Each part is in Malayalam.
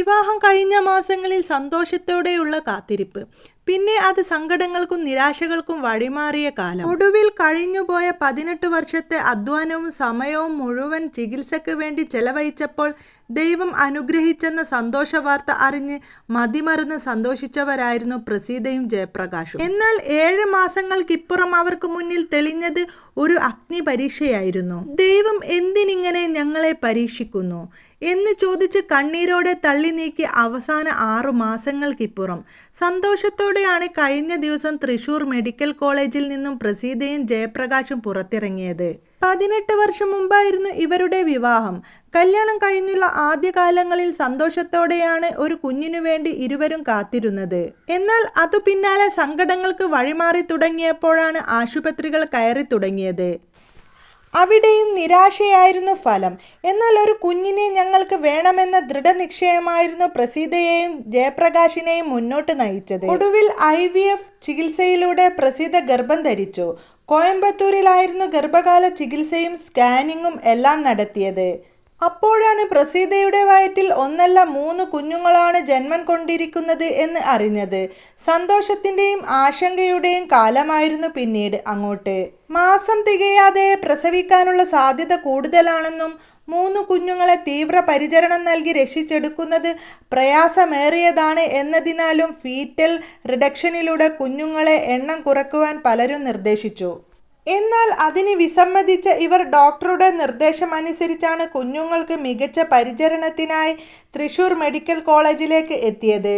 വിവാഹം കഴിഞ്ഞ മാസങ്ങളിൽ സന്തോഷത്തോടെയുള്ള കാത്തിരിപ്പ്, പിന്നെ അത് സങ്കടങ്ങൾക്കും നിരാശകൾക്കും വഴിമാറിയ കാലം. ഒടുവിൽ കഴിഞ്ഞുപോയ 18 വർഷത്തെ അധ്വാനവും സമയവും മുഴുവൻ ചികിത്സയ്ക്ക് വേണ്ടി ചെലവഴിച്ചപ്പോൾ ദൈവം അനുഗ്രഹിച്ചെന്ന സന്തോഷ വാർത്ത അറിഞ്ഞ് മതിമറന്ന് സന്തോഷിച്ചവരായിരുന്നു പ്രസീതയും ജയപ്രകാശും. എന്നാൽ 7 മാസങ്ങൾക്കിപ്പുറം അവർക്ക് മുന്നിൽ തെളിഞ്ഞത് ഒരു അഗ്നി പരീക്ഷയായിരുന്നു. ദൈവം എന്തിനിങ്ങനെ ഞങ്ങളെ പരീക്ഷിക്കുന്നു എന്ന് ചോദിച്ച് കണ്ണീരോടെ തള്ളി നീക്കി അവസാന 6 മാസങ്ങൾക്കിപ്പുറം സന്തോഷത്തോടെയാണ് കഴിഞ്ഞ ദിവസം തൃശൂർ മെഡിക്കൽ കോളേജിൽ നിന്നും പ്രസീതയും ജയപ്രകാശും പുറത്തിറങ്ങിയത്. 18 വർഷം മുമ്പായിരുന്നു ഇവരുടെ വിവാഹം. കല്യാണം കഴിഞ്ഞുള്ള ആദ്യകാലങ്ങളിൽ സന്തോഷത്തോടെയാണ് ഒരു കുഞ്ഞിനു വേണ്ടി ഇരുവരും കാത്തിരുന്നത്. എന്നാൽ അതു പിന്നാലെ സങ്കടങ്ങൾക്ക് വഴിമാറി തുടങ്ങിയപ്പോഴാണ് ആശുപത്രികൾ കയറി തുടങ്ങിയത്. അവിടെയും നിരാശയായിരുന്നു ഫലം. എന്നാൽ ഒരു കുഞ്ഞിനെ ഞങ്ങൾക്ക് വേണമെന്ന ദൃഢനിശ്ചയമായിരുന്നു പ്രസീതയെയും ജയപ്രകാശിനെയും മുന്നോട്ട് നയിച്ചത്. ഒടുവിൽ IVF ചികിത്സയിലൂടെ പ്രസീത ഗർഭം ധരിച്ചു. കോയമ്പത്തൂരിലായിരുന്നു ഗർഭകാല ചികിത്സയും സ്കാനിങ്ങും എല്ലാം നടത്തിയത്. അപ്പോഴാണ് പ്രസീതയുടെ വയറ്റിൽ ഒന്നല്ല 3 കുഞ്ഞുങ്ങളാണ് ജന്മം കൊണ്ടിരിക്കുന്നത് എന്ന് അറിഞ്ഞത്. സന്തോഷത്തിന്റെയും ആശങ്കയുടെയും കാലമായിരുന്നു പിന്നീട് അങ്ങോട്ട്. മാസം തികയാതെ പ്രസവിക്കാനുള്ള സാധ്യത കൂടുതലാണെന്നും 3 കുഞ്ഞുങ്ങളെ തീവ്ര പരിചരണം നൽകി രക്ഷിച്ചെടുക്കുന്നത് പ്രയാസമേറിയതാണ് എന്നതിനാലും ഫീറ്റൽ റിഡക്ഷനിലൂടെ കുഞ്ഞുങ്ങളെ എണ്ണം കുറയ്ക്കുവാൻ പലരും നിർദ്ദേശിച്ചു. എന്നാൽ അതിന് വിസമ്മതിച്ച ഇവർ ഡോക്ടറുടെ നിർദ്ദേശമനുസരിച്ചാണ് കുഞ്ഞുങ്ങൾക്ക് മികച്ച പരിചരണത്തിനായി തൃശൂർ മെഡിക്കൽ കോളേജിലേക്ക് എത്തിയത്.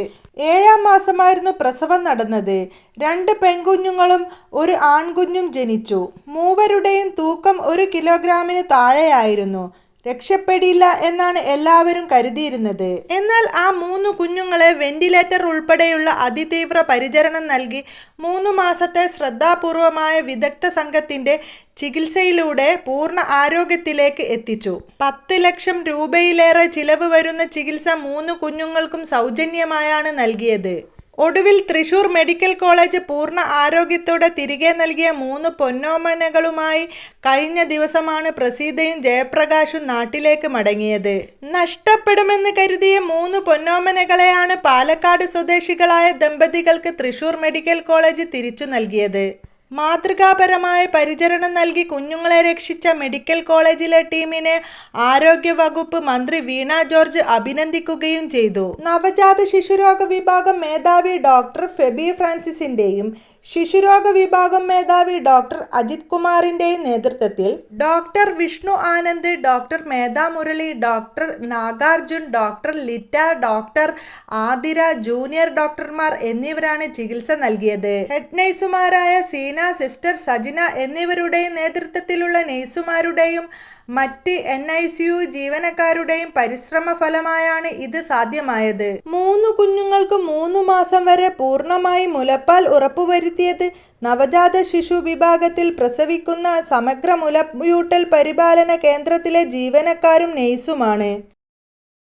7-ാം മാസമായിരുന്നു പ്രസവം നടന്നത്. 2 പെൺകുഞ്ഞുങ്ങളും 1 ആൺകുഞ്ഞും ജനിച്ചു. മൂവരുടെയും തൂക്കം 1 കിലോഗ്രാമിന് താഴെയായിരുന്നു. രക്ഷപ്പെടില്ല എന്നാണ് എല്ലാവരും കരുതിയിരുന്നത്. എന്നാൽ ആ 3 കുഞ്ഞുങ്ങളെ വെന്റിലേറ്റർ ഉൾപ്പെടെയുള്ള അതിതീവ്ര പരിചരണം നൽകി 3 മാസത്തെ ശ്രദ്ധാപൂർവമായ വിദഗ്ധ സംഘത്തിന്റെ ചികിത്സയിലൂടെ പൂർണ്ണ ആരോഗ്യത്തിലേക്ക് എത്തിച്ചു. 10 ലക്ഷം രൂപയിലേറെ ചിലവ് വരുന്ന ചികിത്സ 3 കുഞ്ഞുങ്ങൾക്കും സൗജന്യമായാണ് നൽകിയത്. ഒടുവിൽ തൃശൂർ മെഡിക്കൽ കോളേജ് പൂർണ്ണ ആരോഗ്യത്തോടെ തിരികെ നൽകിയ 3 പൊന്നോമനകളുമായി കഴിഞ്ഞ ദിവസമാണ് പ്രസീതയും ജയപ്രകാശും നാട്ടിലേക്ക് മടങ്ങിയത്. നഷ്ടപ്പെടുമെന്ന് കരുതിയ 3 പൊന്നോമനകളെയാണ് പാലക്കാട് സ്വദേശികളായ ദമ്പതികൾക്ക് തൃശൂർ മെഡിക്കൽ കോളേജ് തിരിച്ചു നൽകിയത്. മാതൃകാപരമായ പരിചരണം നൽകി കുഞ്ഞുങ്ങളെ രക്ഷിച്ച മെഡിക്കൽ കോളേജിലെ ടീമിനെ ആരോഗ്യവകുപ്പ് മന്ത്രി വീണ ജോർജ് അഭിനന്ദിക്കുകയും ചെയ്തു. നവജാത ശിശുരോഗ വിഭാഗം മേധാവി ഡോക്ടർ ഫെബി ഫ്രാൻസിസിന്റെയും ശിശുരോഗ വിഭാഗം മേധാവി ഡോക്ടർ അജിത് കുമാറിന്റെയും നേതൃത്വത്തിൽ doctor Vishnu Anand, doctor Medha Murali, doctor Nagarjun, doctor Litta, doctor Athira, junior ഡോക്ടർമാർ എന്നിവരാണ് ചികിത്സ നൽകിയത്. ഹെഡ് നഴ്സുമാരായ സീന, സിസ്റ്റർ സജിന എന്നിവരുടെയും നേതൃത്വത്തിലുള്ള നഴ്സുമാരുടെയും മറ്റ് NICU ജീവനക്കാരുടെയും പരിശ്രമ ഫലമായാണ് ഇത് സാധ്യമായത്. 3 കുഞ്ഞുങ്ങൾക്ക് 3 മാസം വരെ പൂർണ്ണമായി മുലപ്പാൽ ഉറപ്പുവരുത്തിയത് നവജാത ശിശു വിഭാഗത്തിൽ പ്രസവിക്കുന്ന സമഗ്ര മുലയൂട്ടൽ പരിപാലന കേന്ദ്രത്തിലെ ജീവനക്കാരും നഴ്സുമാണ്.